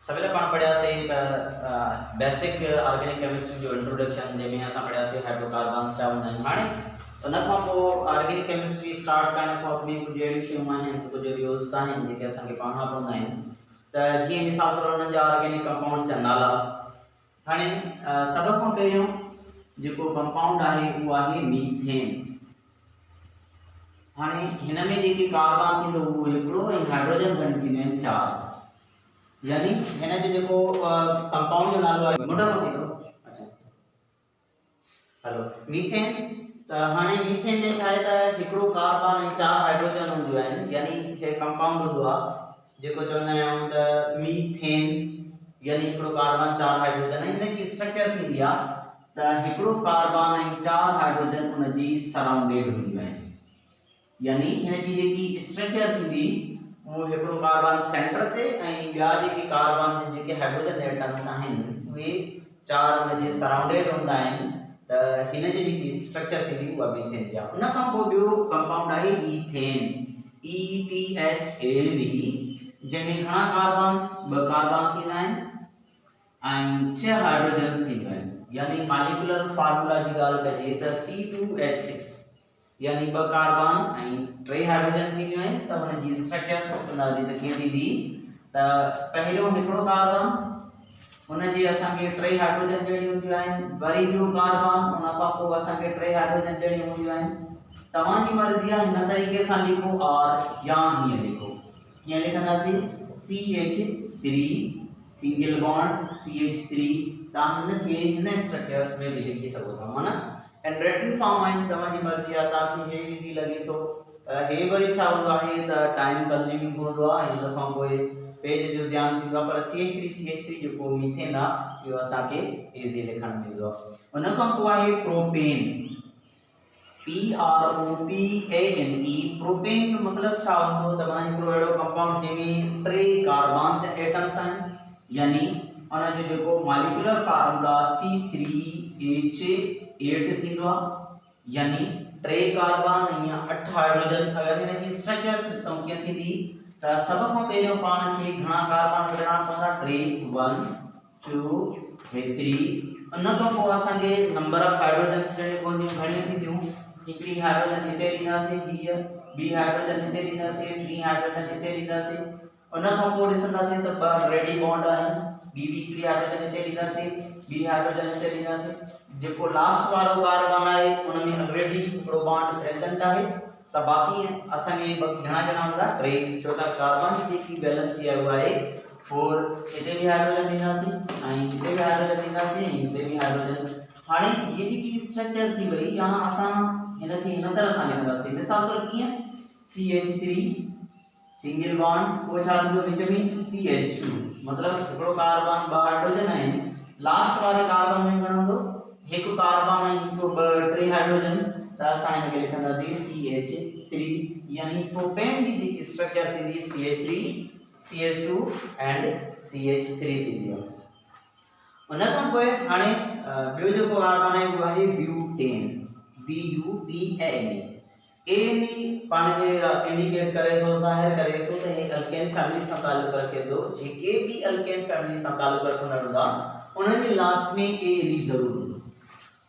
सवेल पाण पढ़ियासीं basic organic chemistry जो इंट्रोडक्शन जंहिंमें असां पढ़ियासीं हाइड्रोकार्बन्स छा हूंदा आहिनि। हाणे उन खां पोइ ऑर्गेनिक केमिस्ट्री स्टार्ट करण खां पोइ कुझु अहिड़ियूं शयूं आहिनि, कुझु रूल्स आहिनि जेके असांखे पढ़णा पवंदा आहिनि। त जीअं मिसाल तौरु उन्हनि जा ऑर्गेनिक कंपाउंड्स जा नाला। हाणे सभ खां पहिरियों जेको कंपाउंड आहे उहो आहे मीथेन। हाणे हिन में जेके कार्बन थींदो उहो हिकिड़ो ऐं हाइड्रोजन घणी थींदियूं आहिनि 4, यानी हिन जो जेको कंपाउंड जो नालो आहे मुंड में थींदो। अच्छा हलो मीथेन। त हाणे मीथेन में छा आहे त हिकिड़ो कार्बन ऐं 4 हाइड्रोजन हूंदियूं आहिनि, यानी हे कंपाउंड हूंदो आहे जेको चवंदा आहियूं त मीथेन, यानी हिकिड़ो कार्बन 4 हाइड्रोजन। ऐं हिन जी स्ट्रक्चर थींदी आहे त हिकिड़ो कार्बन ऐं 4 हाइड्रोजन उन जी सराउंडेड हूंदियूं आहिनि, यानी हिन जी जेकी स्ट्रक्चर थींदी वो हिकिड़ो कार्बन सेंटर ते ऐं ॿिया जेके कार्बन जेके हाइड्रोजन एटम्स आहिनि उहे 4 उन जे सराउंडेड हूंदा आहिनि। त हिन जी जेकी स्ट्रक्चर थींदी उहा मीथेन जी आहे। उन खां पोइ ॿियो कंपाउंड आहे ईथेन, ETHANE, जंहिंमें घणा कार्बन्स 2 कार्बन थींदा आहिनि ऐं 6 हाइड्रोजन्स थींदियूं आहिनि, यानी मॉलिक्यूलर फार्मूला जी ॻाल्हि कजे त C2H6, यानी 2 कार्बन ऐं 3 हाइड्रोजन थींदियूं आहिनि। त हुन जी स्ट्रक्चर ॾिसंदासीं त कीअं थींदी। त पहिरियों हिकिड़ो कार्बन उन जी असांखे 3 हाइड्रोजन ॾियणियूं हूंदियूं आहिनि, वरी ॿियो कार्बन उन खां पोइ असांखे 3 हाइड्रोजन ॾियणियूं हूंदियूं आहिनि। तव्हांजी मर्ज़ी आहे हिन तरीक़े सां लिखो और या हीअं लिखो। कीअं लिखंदासीं CH3 सिंगल बॉन्ड CH3, तव्हां हिनखे हिन स्ट्रक्चर्स में बि लिखी सघो था, माना एंड रिटन फॉर्म आहिनि, तव्हांजी मर्ज़ी आहे। तव्हांखे हे इज़ी लॻे थो हे वरी छा हूंदो आहे त टाइम कंज्यूमिंग हूंदो आहे, हिन खां पोइ पेज जो ध्यानु थींदो आहे, पर CH3 जेको मीथेन आहे इहो असांखे इज़ी लिखण मिलंदो आहे। उन खां पोइ आहे प्रोपेन, PROPANE। प्रोपेन जो मतिलबु छा हूंदो त माना हिकिड़ो अहिड़ो कंपाउंड जंहिंमें 3 कार्बन्स एटम्स आहिनि, यानी उन जो जेको मॉलिक्यूलर फार्मूला C3H8 थींदो आहे, यानी 3 कार्बन या 8 हाइड्रोजन। अगर हिन जी स्ट्रक्चर ॾिसूं कीअं थींदी त सभ खां पहिरियों पाण खे घणा कार्बन विझणा पवंदा, 3 1 2 3। उन खां पोइ असांखे नंबर ऑफ हाइड्रोजन्स ॾियणियूं पवंदियूं, घणियूं थींदियूं, हिकिड़ी हाइड्रोजन हिते ॾींदासीं, हीअ ॿी हाइड्रोजन हिते ॾींदासीं, टी हाइड्रोजन हिते ॾींदासीं। उन खां पोइ ॾिसंदासीं त 2 ऑलरेडी बॉन्ड आहिनि, ॿी हिकिड़ी हाइड्रोजन हिते ॾींदासीं, ॿी हाइड्रोजन हिते ॾींदासीं। जेको लास्ट वारो कार्बन आहे उन में ऑलरेडी हिकिड़ो बॉन्ड प्रेजेंट आहे, त बाक़ी असांखे घणा ॼणा हूंदा, 3। छो त कार्बन जी जेकी बैलेंसी आहे उहा आहे 4। हिते बि हाइड्रोजन ॾींदासीं ऐं हिते बि हाइड्रोजन ॾींदासीं ऐं हिते बि हाइड्रोजन। हाणे ये जेकी स्ट्रक्चर थी वई, यहाँ असां हिनखे हिन तरह सां लिखंदासीं। मिसाल तौरु कीअं, CH3 सिंगल बॉन्ड, वो छा थींदो विच में CH2, मतलब हिकिड़ो कार्बन 2 हाइड्रोजन आहिनि, लास्ट वारे कार्बन में घणो हूंदो, हिकु कार्बन ऐं हिकु 3 हाइड्रोजन। त असां हिनखे लिखंदासीं CH3, यानी प्रोपेन जी जेकी स्ट्रक्चर थींदी CH3 CH2 एंड CH3 थींदी आहे। उन खां पोइ हाणे ॿियो जेको कार्बन आहे उहो आहे ब्यूटेन, BUTANE। पाण खे इंडिकेट करे थो, ज़ाहिर करे थो त हे अल्केन फैमिली सां ताल्लुक़ रखे थो। जेके भी अल्केन फैमिली सां ताल्लुक़ रखंदा हूंदा उन्हनि जे लास्ट में ANE ज़रूर हूंदो।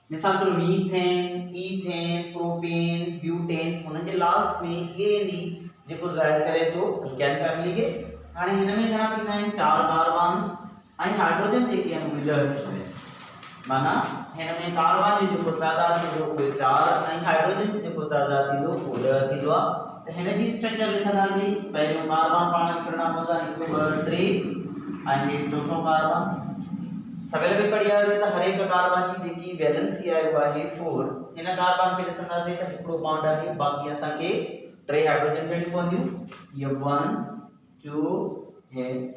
मिसाल तौरु मीथेन, ईथेन, प्रोपेन, ब्यूटेन, उन्हनि जे लास्ट में ANE जेको ज़ाहिर करे थो अल्केन फैमिली खे। हाणे हिन में घणा थींदा आहिनि, 4 कार्बन्स ऐं हाइड्रोजन जेके आहिनि उहे 10 थींदा आहिनि, माना हिन में कार्बन जो जेको तादाद थींदो उहो 4 ऐं हाइड्रोजन जो जेको तादाद थींदो उहो 10 थींदो आहे। त हिन जी स्ट्रक्चर लिखंदासीं। पहिरियों कार्बन पाण विकिणणा पवंदा, 1 2 3 ऐं हे चौथों कार्बन। सवेल बि पढ़ियासीं त हर एक कार्बन जी जेकी वैलेंसी आहे उहा आहे 4। हिन कार्बन खे ॾिसंदासीं त हिकिड़ो बॉन्ड आहे, बाक़ी असांखे 3 हाइड्रोजन ॾियणियूं पवंदियूं, ये 1 2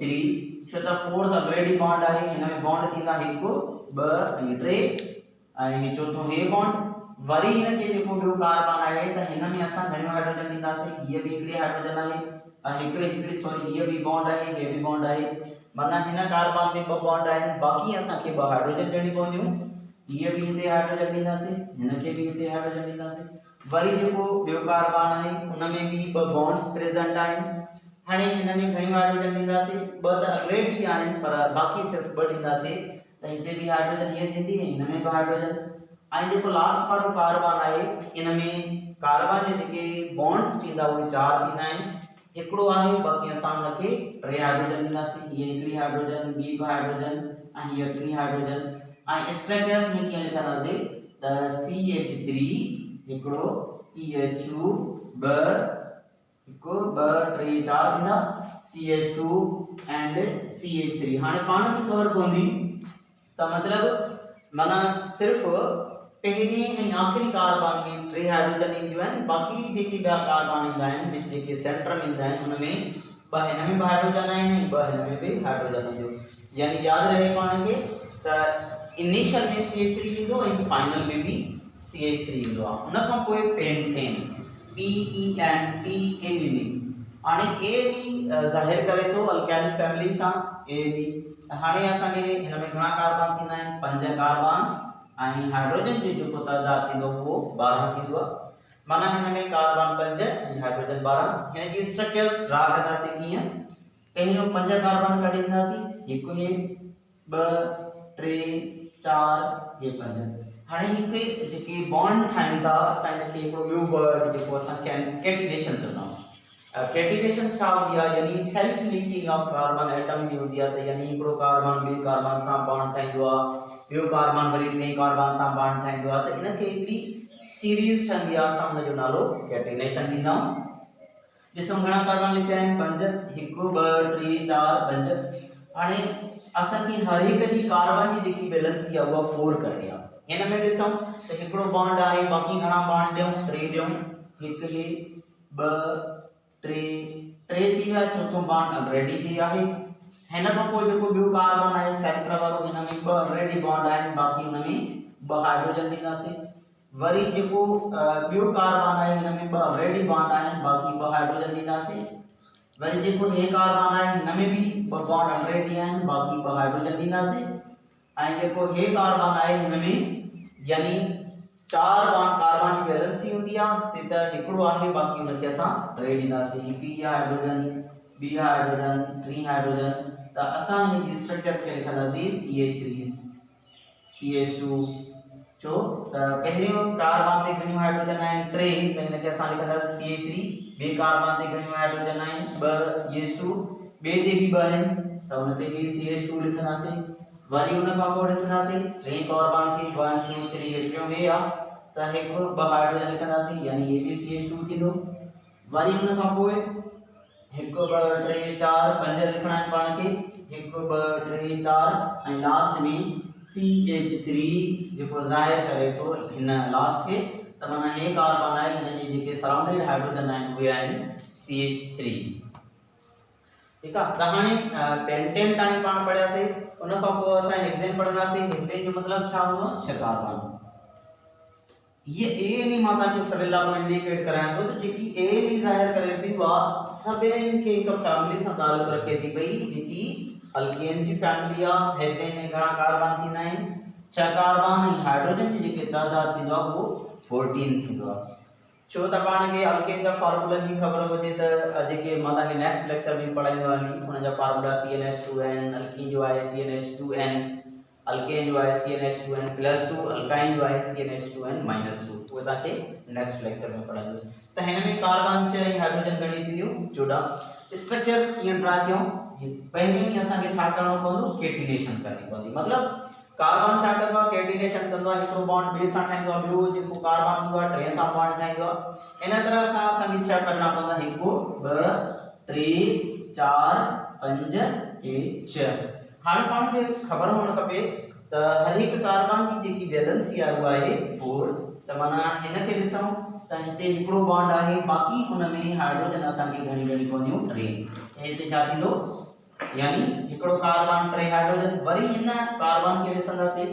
3। छो त 4 ऑलरेडी बॉन्ड आहे, हिन में बॉन्ड थींदा 1 2 ऐं 3 ऐं चौथो हे बॉन्ड। वरी हिन खे जेको ॿियो कार्बन आहे त हिन में असां घणियूं हाइड्रोजन ॾींदासीं, हीअ बि हिकिड़ी हाइड्रोजन आहे ऐं हिकिड़ी सॉरी हीअ बि बॉन्ड आहे, हीअ बि बॉन्ड आहे, माना हिन कार्बन ते 2 बॉन्ड आहिनि, बाक़ी असांखे 2 हाइड्रोजन ॾियणियूं पवंदियूं। हीअ बि हिते हाइड्रोजन ॾींदासीं, हिन खे बि हिते हाइड्रोजन ॾींदासीं। वरी जेको ॿियो कार्बन आहे उन में बि 2 बॉन्ड्स प्रेजेंट आहिनि, हाणे हिन में घणी हाइड्रोजन ॾींदासीं, ॿ त ऑलरेडी आहिनि पर बाक़ी सिर्फ़ ॿ ॾींदासीं, त हिते बि हाइड्रोजन हीअ थींदी ऐं हिन में बि हाइड्रोजन। ऐं जेको लास्ट वारो कार्बन आहे इन में कार्बन जे जेके बॉन्ड्स थींदा उहे 4 थींदा आहिनि, हिकिड़ो आहे बाक़ी असां हुनखे 3 हाइड्रोजन ॾींदासीं, हीअ हिकिड़ी हाइड्रोजन, ॿी बि हाइड्रोजन ऐं हीअ 3 हाइड्रोजन। ऐं स्ट्रक्चर्स में कीअं लिखंदासीं त CH3 हिकिड़ो, CH2 ॿ, हिकु ॿ टे 4 थींदा, CH2 एंड CH3। हाणे पाण खे ख़बर पवंदी त मतलब माना सिर्फ पहिरीं ऐं आखिरी कार्बन में 3 हाइड्रोजन ईंदियूं आहिनि, बाक़ी जेके ॿिया कार्बन ईंदा आहिनि जेके सेंटर में ईंदा आहिनि हुन में ॿ हिन में बि हाइड्रोजन आहिनि ऐं ॿ हिन में बि हाइड्रोजन ईंदियूं। यानी यादि रहे पाण खे त इनिशियल में CH3 ईंदो ऐं फाइनल में भी CH3 ईंदो आहे। हुन खां पोइ पेंटेन PENTANE। हाणे ए बि ज़ाहिर करे थो अल्काइल फैमिली सां ए बि। हाणे असांखे हिन में घणा कार्बन थींदा आहिनि 5 कार्बन्स ऐं हाइड्रोजन जो जेको तइदाद थींदो उहो 12 थींदो आहे। माना हिन में कार्बन 5 ऐं हाइड्रोजन 12। हिन जी स्ट्रक्चर्स ड्रा कंदासीं कीअं, पहिरियों 5 कार्बन कढी ईंदासीं, हिकु हे 2 3 4 हे 5। हाणे हिकु जेके बॉन्ड ठाहिनि था असां हिनखे हिकिड़ो ॿियो वर्ड जेको असां कैटिनेशन चवंदा आहियूं। कैटिनेशन छा हूंदी आहे, यानी self linking of carbon atom जी हूंदी आहे। त यानी हिकिड़ो कार्बन ॿिए कार्बन सां बॉन्ड ठाहींदो आहे, ॿियो कार्बन वरी ॿिए कार्बन सां बॉन्ड ठाहींदो आहे, त इनखे हिकिड़ी सीरीज़ ठहंदी आहे, असां हुनजो नालो कैटिनेशन ॾींदा आहियूं। ॾिसो घणा कार्बन लिखिया आहिनि 5, 1 2 3 4 5। हाणे असांखे हर हिकु जी कार्बन जी जेकी वैलेंसी आहे उहा 4 करणी आहे। हिन में ॾिसूं त हिकिड़ो बॉन्ड आहे, बाक़ी घणा बॉन्ड ॾियूं 3 ॾियूं, हिकु हे 2 3 थी विया, चौथो बॉन्ड ऑलरेडी थी आहे। हिन खां पोइ जेको ॿियो कार्बन आहे सेंटर वारो, हिन में 2 ऑलरेडी बॉन्ड आहिनि, बाक़ी हुन में 2 हाइड्रोजन ॾींदासीं। वरी जेको ॿियो कार्बन आहे हिन में 2 ऑलरेडी बॉन्ड आहिनि, बाक़ी 2 हाइड्रोजन ॾींदासीं। वरी जेको हे कार्बन आहे हिन में भी 2 बॉन्ड ऑलरेडी आहिनि, बाक़ी 2 हाइड्रोजन ॾींदासीं। ऐं जेको हे कार्बन आहे हिन में यानी 4 कार्बन की वैलेंसी हूंदी आहे, त हिकिड़ो आहे, बाक़ी हुनखे असां 3 ॾींदासीं, हिकु हाइड्रोजन, ॿी हाइड्रोजन, 3 हाइड्रोजन। त असां हिन स्ट्रक्चर खे लिखंदासीं CH3 CH2। छो त पहिरियों कार्बन ते घणियूं हाइड्रोजन आहिनि 3, त हिनखे असां लिखंदासीं CH3। ॿिए कार्बन ते घणियूं हाइड्रोजन आहिनि 2 CH2, ॿिए ते भी 2 आहिनि त हुन ते भी CH2 लिखंदासीं। वरी हुन खां पोइ ॾिसंदासीं 3 कार्बन खे 1 2 3 एतिरो हे आहे, त हिकु 2 हाइड्रोजन लिखंदासीं, यानी ये भी CH2 थींदो। वरी हुन खां पोइ 1 2 3 4 5 लिखणा आहिनि पाण खे, 1 2 3 4 ऐं लास्ट में CH3 जेको ज़ाहिर करे थो हिन लास्ट खे, त माना हे कार्बन आहे, हिन जे जेके सराउंडेड हाइड्रोजन आहिनि उहे आहिनि CH3। ठीक है। त हाणे पेंटेन ताणी पाण पढ़ियासीं। उन खां पोइ असां हेक्सेन पढ़ंदासीं। हेक्सेन जो मतलब छा हूंदो आहे 6 कार्बन। ये ए मां तव्हांखे सवेला में इंडिकेट करायां थो त जेकी ए ज़ाहिर करे थी उहा सभिनि खे हिकु फैमिली सां ताल्लुक़ रखे थी पई, जेकी अल्केन जी फैमिली आहे। हेक्सेन में घणा कार्बन थींदा आहिनि 6 कार्बन, ऐं हाइड्रोजन जी जेके तइदाद थींदो आहे उहो 14 थींदो आहे। छो त पाण खे अल्केन जा फार्मूलनि जी ख़बर हुजे त जेके मां तव्हांखे नेक्स्ट लेक्चर में पढ़ाईंदो आहियां हुन जा फार्मूला CnH2n, अल्कीन जो आहे CnH2n, अल्केन जो आहे CnH2n+2, अल्काइन जो आहे CnH2n-2। उहे तव्हांखे नेक्स्ट लेक्चर में पढ़ाईंदुसि। त हिन में कार्बन 6 ऐं हाइड्रोजन घणी थींदियूं 14। स्ट्रक्चर्स कीअं ड्रा कयूं, पहिरियों ई असांखे छा करणो पवंदो, कैटिनेशन करणी पवंदी। मतलब कार्बन छा कंदो आहे, कैटिनेशन कंदो आहे, हिकिड़ो बॉन्ड ॿिए सां ठाहींदो आहे, ॿियो जेको कार्बन हूंदो आहे 3 सां बॉन्ड ठाहींदो आहे। इन तरह सां असांखे छा करणा पवंदा, 1 2 3 4 5 6। हाणे पाण खे ख़बर हुअणु खपे त हर हिकु कार्बन जी जेकी वैलेंसी आहे उहा आहे 4। त माना हिन खे ॾिसूं त हिते हिकिड़ो बॉन्ड आहे, बाक़ी हुन में हाइड्रोजन असांखे घणी घणी पवंदियूं 3। हिते छा थींदो, यानी हिकिड़ो कार्बन 3 हाइड्रोजन। वरी हिन कार्बन खे ॾिसंदासीं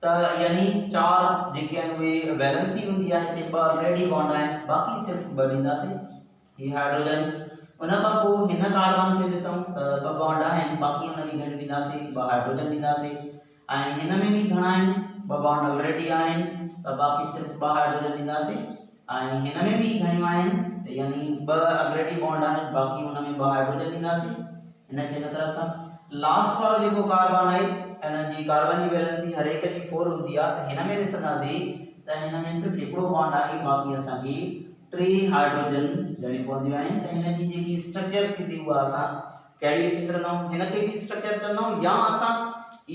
त यानी 4 जेके आहिनि उहे वैलेंसी हूंदी आहे, हिते 2 ऑलरेडी बॉन्ड आहिनि, बाक़ी सिर्फ़ 2 ॾींदासीं, ही हाइड्रोजन। उन खां पोइ हिन कार्बन खे ॾिसूं त 2 बॉन्ड आहिनि, बाक़ी हुनखे घणी ॾींदासीं, 2 हाइड्रोजन ॾींदासीं। ऐं हिन में भी घणा आहिनि, 2 बॉन्ड ऑलरेडी आहिनि, त बाक़ी सिर्फ़ 2 हाइड्रोजन ॾींदासीं। ऐं हिन में भी घणियूं आहिनि त यानी ब ऑलरेडी बॉन्ड आहिनि बाक़ी हुन में ब हाइड्रोजन ॾींदासीं हिनखे हिन तरह सां। लास्ट वारो जेको कार्बन आहे हिन जी कार्बन जी वैलेंसी हर एक जी 4 हूंदी आहे त हिन में ॾिसंदासीं त हिन में सिर्फ़ हिकिड़ो बॉन्ड आहे बाक़ी असांखे 3 हाइड्रोजन ॾियणी पवंदियूं आहिनि त हिन जी जेकी स्ट्रक्चर थींदी उहा असां कहिड़ी लिखी सघंदा आहियूं हिनखे बि स्ट्रक्चर कंदा आहियूं या असां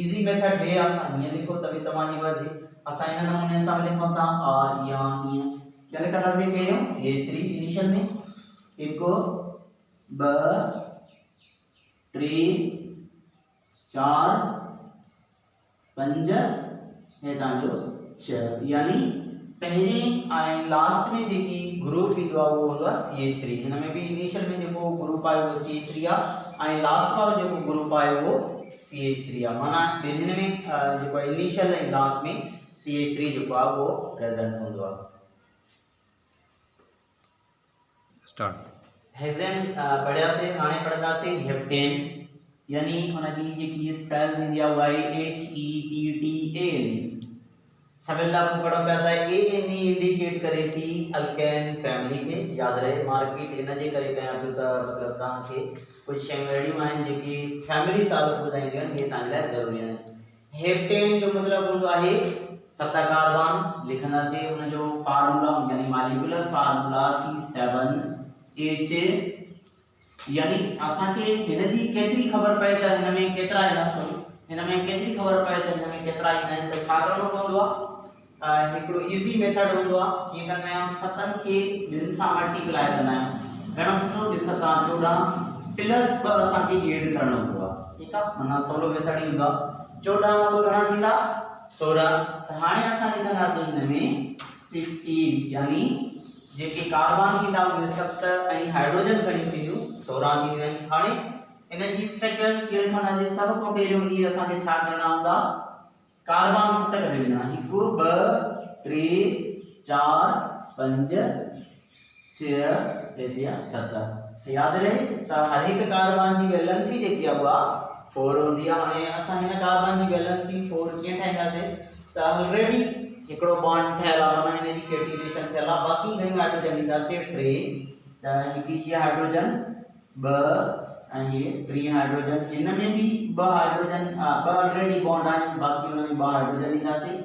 इजी मेथड हे आहे हीअं लिखो त बि तव्हांजी मर्ज़ी असां हिन नमूने सां लिखूं था और या हीअं क्या लिखंदासीं पहिरियों CH3 इनिशियल में 1 2 3 4 5 हे तव्हांजो 6 यानी पहले ऐं लास्ट में जेकी ग्रुप ईंदो आहे उहो हूंदो आहे CH3 हिन में बि इनिशियल में जेको ग्रुप आहे उहो CH3 आहे ऐं लास्ट वारो जेको ग्रुप आहे उहो CH3 आहे माना ॿिन्हिनि में जेको इनिशियल ऐं लास्ट में CH3 जेको आहे उहो प्रेजेंट हूंदो आहे। स्टार्ट हेज़न पढ़ियासीं हाणे पढ़ंदासीं हेप्टेन यानी हुन जी जेकी स्पेल थींदी आहे उहा आहे HEPTANE सवेला पकड़ो पिया था ANE इंडिकेट करे थी अल्केन फैमिली के याद रहे मार्केट इन जे करे कया पियो त मतलब तव्हांखे कुछ शयूं अहिड़ियूं आहिनि जेकी फैमिली तालुक ॿुधाईंदियूं आहिनि इहे तव्हांजे लाइ ज़रूरी आहिनि। हेप्टेन जो मतिलबु हूंदो आहे 7 कार्बन लिखंदासीं हुन जो फार्मूला यानी मॉलिक्यूलर फार्मूला C7H यानी असांखे हिन जी केतिरी ख़बर पए त हिन में केतिरा आहिनि सॉरी हिन में केतिरी ख़बर पए त हिन में केतिरा ईंदा आहिनि त छा करणो पवंदो आहे हिकिड़ो इज़ी मेथड हूंदो आहे कीअं कंदा आहियूं 7 खे 2 सां मल्टीप्लाई कंदा आहियूं घणो हूंदो ॾिसो तव्हां 14 प्लस 2 असांखे ऐड करणो हूंदो आहे ठीकु आहे माना सवलो मेथड ई हूंदो आहे 14 ॿ घणा थींदा 16 त हाणे असां लिखंदासीं हिन में 16 यानी जेके कार्बन थींदा उहे 7 ऐं हाइड्रोजन घणी थींदियूं 16 थींदियूं आहिनि। हाणे इन जी स्ट्रक्चर्स कीअं लिखंदासीं सभ खां पहिरियों ई असांखे छा करणा हूंदा कार्बन 7 कढी ॾिना 1 2 3 4 5 6 हेतिया 7 याद रहे त हर एक कार्बन जी वैलेंसी जेकी आहे उहा 4 हूंदी आहे। हाणे असां हिन कार्बन जी वैलेंसी 4 कीअं ठाहींदासीं त ऑलरेडी हिकिड़ो बॉन्ड ठहियल आहे माना हिन जी कैटिनेशन थियल आहे बाक़ी घणी हाइड्रोजन ॾींदासीं 3 त हिकु हीअ हाइड्रोजन 2 ऐं ये 3 हाइड्रोजन इन में भी 2 हाइड्रोजन 2 ऑलरेडी बॉन्ड आहिनि बाक़ी हुन में 2 हाइड्रोजन ॾींदासीं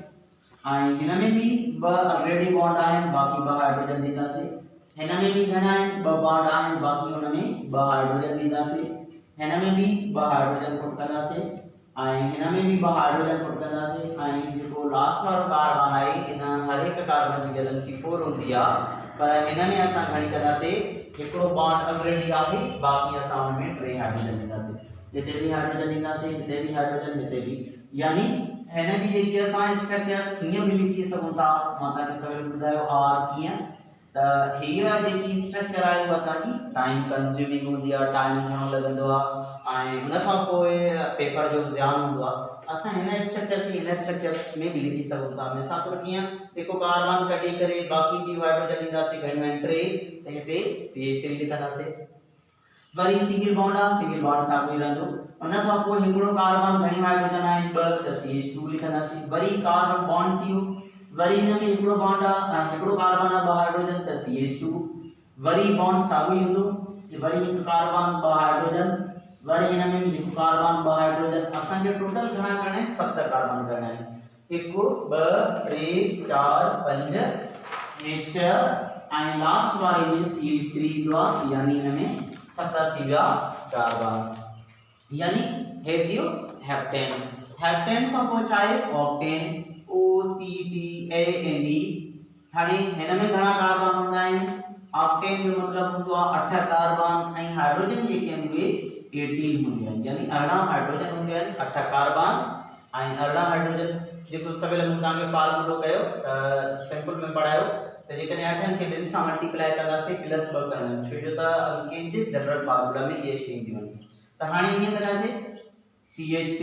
ऐं हिन में भी 2 ऑलरेडी बॉन्ड आहिनि बाक़ी 2 हाइड्रोजन ॾींदासीं हिन में भी घणा आहिनि 2 बॉन्ड आहिनि बाक़ी हुन में 2 हाइड्रोजन ॾींदासीं हिन में भी 2 हाइड्रोजन पुट कंदासीं ऐं हिन में भी 2 हाइड्रोजन पुट कंदासीं ऐं जेको लास्ट वारो कार्बन आहे इन हर एक कार्बन जी वैलेंसी 4 हूंदी आहे पर हिन में असां घणी कंदासीं हिकिड़ो बॉन्ड ऑलरेडी आहे बाक़ी असां हुन में 3 हाइड्रोजन ॾींदासीं जिते भी हाइड्रोजन ॾींदासीं हिते भी हाइड्रोजन हिते भी यानी हिन जी जेकी असां स्ट्रक्चर्स हीअं बि लिखी सघूं था मां तव्हांखे सवेल ॿुधायो आर कीअं त हीअ जेकी स्ट्रक्चर आहे उहा तव्हांजी टाइम कंज्यूमिंग हूंदी आहे टाइम घणो लॻंदो आहे ऐं उन खां पोइ पेपर जो ज़्यान हूंदो आहे असां हिन स्ट्रक्चर खे हिन स्ट्रक्चर में बि लिखी सघूं था मिसाल तौर कीअं हिकु कार्बन कढी करे बाक़ी बि हाइड्रोजन ॾींदासीं घणियूं आहिनि 3 त हिते CH3 लिखंदासीं वरी सिंगल बॉन्ड आहे सिंगल बॉन्ड साॻियो ई रहंदो उन खां पोइ हिकिड़ो कार्बन घणियूं हाइड्रोजन आहिनि 2 त CH2 लिखंदासीं वरी कार्बन बॉन्ड थियो वरी हिन में हिकिड़ो बॉन्ड आहे हिकिड़ो कार्बन आहे 2 हाइड्रोजन त CH2 वरी बॉन्ड साॻियो ई हूंदो वरी हिकु कार्बन 2 हाइड्रोजन वरी हिन में भी हिकु कार्बन 2 हाइड्रोजन असांखे टोटल घणा करणा आहिनि 7 कार्बन करणा आहिनि 1 2 3 4 5 6 ऐं लास्ट वारे में CH3 ईंदो आहे यानी हिन में 7 थी विया कार्बन्स यानी हे थियो हेप्टेन हेप्टेन खां पोइ छा आहे ऑक्टेन OCTANE हाणे हिन में घणा कार्बन हूंदा आहिनि ऑक्टेन जो मतलब हूंदो आहे 8 कार्बन ऐं हाइड्रोजन जेके आहिनि उहे 18 हूंदियूं आहिनि यानी 18 हाइड्रोजन हूंदियूं आहिनि 8 कार्बन ऐं 18 हाइड्रोजन जेको सवेल मूं तव्हांखे फार्मूलो कयो सिंपल में पढ़ायो त जेकॾहिं 8 खे 2 सां मल्टीप्लाई कंदासीं प्लस 2 करणो छो जो त अल्केन जे जनरल फार्मूला में इहे शयूं ईंदियूं आहिनि त हाणे हीअं कंदासीं CH3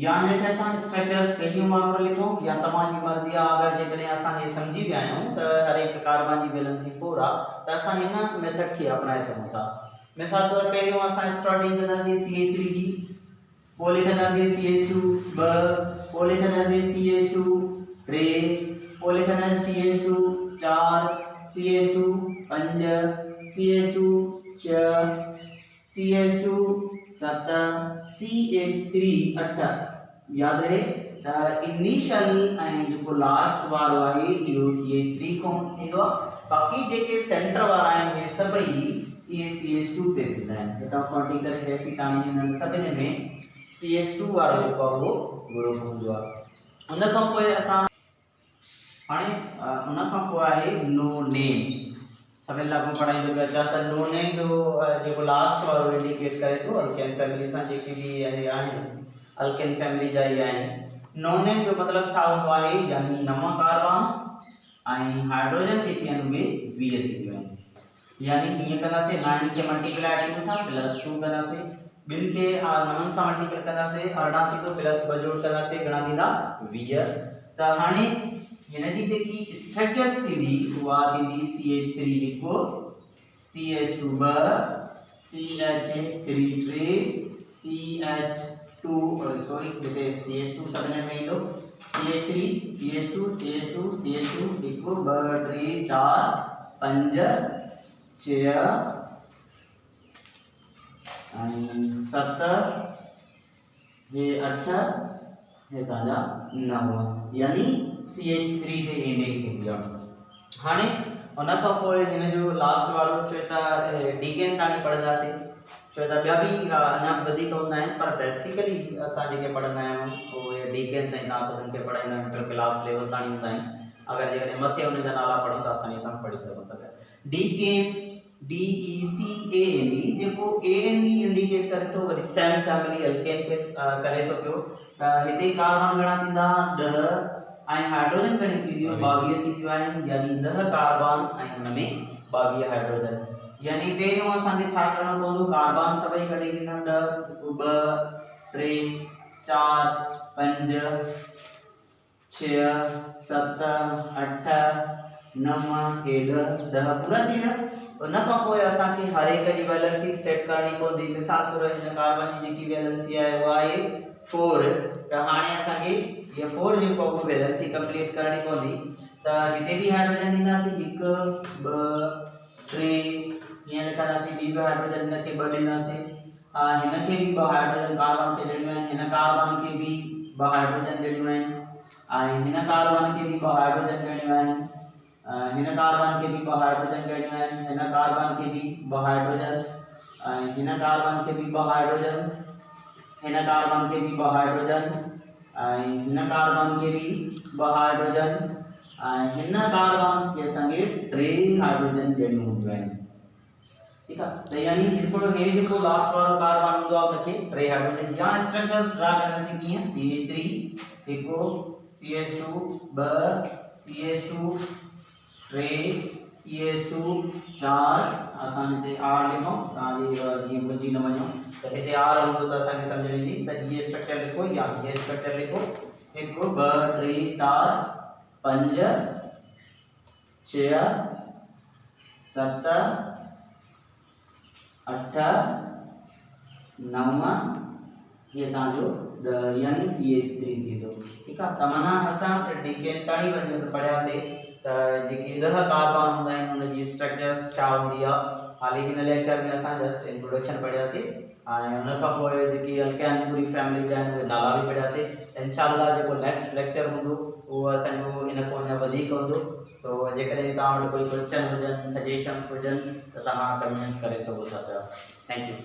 या हिन खे असां स्ट्रक्चर्स पहिरियों वांगुरु लिखूं या तव्हांजी मर्ज़ी आहे अगरि जेकॾहिं असां हे सम्झी विया आहियूं त हर हिकु कार्बन जी वैलेंसी 4 आहे त असां हिन मेथड खे अपनाए सघूं था मिसाल तौर पहिरियों असां स्टार्टिंग कंदासीं CH3 जी पोइ लिखंदासीं CH2 2 पोइ लिखंदासीं CH2 3 पोइ लिखंदासीं CH2 4 CH2 5 CH2 6 CH2 7 CH3 8 याद रहे इनिशियल ऐं जेको लास्ट वारो आहे इहो CH3 काउंट थींदो आहे बाक़ी जेके सेंटर वारा आहिनि इहे सभई इहे CH2 ते थींदा आहिनि हितां खां वठी करे हेसी ताणी हिननि सभिनी में CH2 वारो जेको आहे उहो ग्रुप हूंदो आहे उन खां पोइ असां हाणे उन खां पोइ आहे नो नेम सभिनी लाइ पढ़ाई जो अचा त नो नेम जो जेको लास्ट वारो इंडिकेट करे थो अल्केन फैमिली सां जेके बि आहिनि अल्केन फैमिली जा ई आहिनि नो नेम जो मतिलबु छा हूंदो आहे यानी नव कार्बन्स ऐं हाइड्रोजन जेके आहिनि उहे 20 थींदियूं आहिनि यानी हीअं कंदासीं 9 खे मल्टीप्लाई 2 सां प्लस 2 कंदासीं ॿिनि खे 9 सां मल्टीप्लाई कंदासीं 18 थींदो प्लस 2 जोड़ कंदासीं घणा थींदा 20 त हाणे हिनजी जेकी स्ट्रक्चर्स थींदी उहा थींदी CH3 हिकु CH2 2 CH3 CH2 सॉरी हिते CH2 सभिनी में ईंदो CH3 CH2 CH2 CH2 हिकु 2 3 4 5 6 ऐं 7 हे 8 हे तव्हांजा 9 यानी CH3 ते एंडिंग थींदी आहे हाणे उन खां पोइ हिन जो लास्ट वारो छो त डीकेन ताणी पढ़ंदासीं छो त ॿिया बि अञा वधीक हूंदा आहिनि पर बेसिकली असां जेके पढ़ंदा आहियूं उहे डीकेन ताईं तव्हां सभिनि खे पढ़ाईंदा आहियूं इंटर क्लास लेवल ताणी हूंदा आहिनि अगरि जेकॾहिं मथे हुन जा नाला पढ़ूं त आसानी सां पढ़ी सघूं था डीकेन DECAN जेको AN इंडिकेट करे थो वरी सेम फैमिली अल्केन खे करे थो पियो हिते कार्बन घणा थींदा 10 ऐं हाइड्रोजन घणी थींदियूं 22 थींदियूं आहिनि यानी 10 कार्बन ऐं हुन में 22 हाइड्रोजन यानी पहिरियों असांखे छा करणो पवंदो कार्बन सभई कढी ॾींदा 10 2 3 4 5 6 7 8 9 10 पूरा थी विया उन खां पोइ असांखे हर हिक जी वैलेंसी सेट करणी पवंदी मिसाल तौर हिन कार्बन जी जेकी वैलेंसी आहे उहा आहे 4 त हाणे असांखे ये 4 जेको आहे वैलेंसी कंप्लीट करणी पवंदी त हिते बि हाइड्रोजन ॾींदासीं 1 2 3 हीअं लिखंदासीं ॿी बि हाइड्रोजन हिनखे 2 ॾींदासीं हिनखे बि 2 हाइड्रोजन कार्बन खे ॾिनियूं आहिनि हिन कार्बन खे बि 2 हाइड्रोजन ॾिनियूं आहिनि ऐं हिन कार्बन खे बि 2 हाइड्रोजन ॾिनियूं आहिनि हिन कार्बन के भी 2 हाइड्रोजन ॾिनियूं आहिनि हिन कार्बन के भी 2 हाइड्रोजन ऐं हिन कार्बन के भी 2 हाइड्रोजन हिन कार्बन के भी 2 हाइड्रोजन ऐं हिन कार्बन के भी 2 हाइड्रोजन ऐं हिन कार्बन्स खे असांखे 3 हाइड्रोजन ॾियणियूं हूंदियूं आहिनि ठीकु आहे त यानी हिकिड़ो हे जेको लास्ट वारो कार्बन हूंदो आहे उनखे 3 हाइड्रोजन या स्ट्रक्चर्स ड्रा कंदासीं कीअं CH3 हिकु CH2 2 CH2 3 CH2 4 असां हिते R लिखूं तव्हांजी जीअं भुलिजी न वञो त हिते R हूंदो त असांखे सम्झ में ईंदी त इहे स्ट्रक्चर लिखो या इहे स्ट्रक्चर लिखो 1 2 3 4 5 6 7 8 9 ये तव्हांजो यानी CH3 थींदो ठीकु आहे त माना असां डीकेन ताणी पढ़ियासीं त जेके 10 कार्बन हूंदा आहिनि उनजी स्ट्रक्चर्स छा हूंदी आहे हाली हिन लेक्चर में असां जस्ट इंट्रोडक्शन पढ़ियासीं ऐं उन खां पोइ जेकी अल्केन पूरी फैमिली जा आहिनि उहे नाला बि पढ़ियासीं इंशाअल्लाह जेको नेक्स्ट लेक्चर हूंदो उहो असांजो इन खां अञा वधीक हूंदो सो जेकॾहिं तव्हां वटि कोई क्वेश्चन हुजनि सजेशन्स हुजनि त तव्हां कमेंट करे सघो था पिया थैंक यू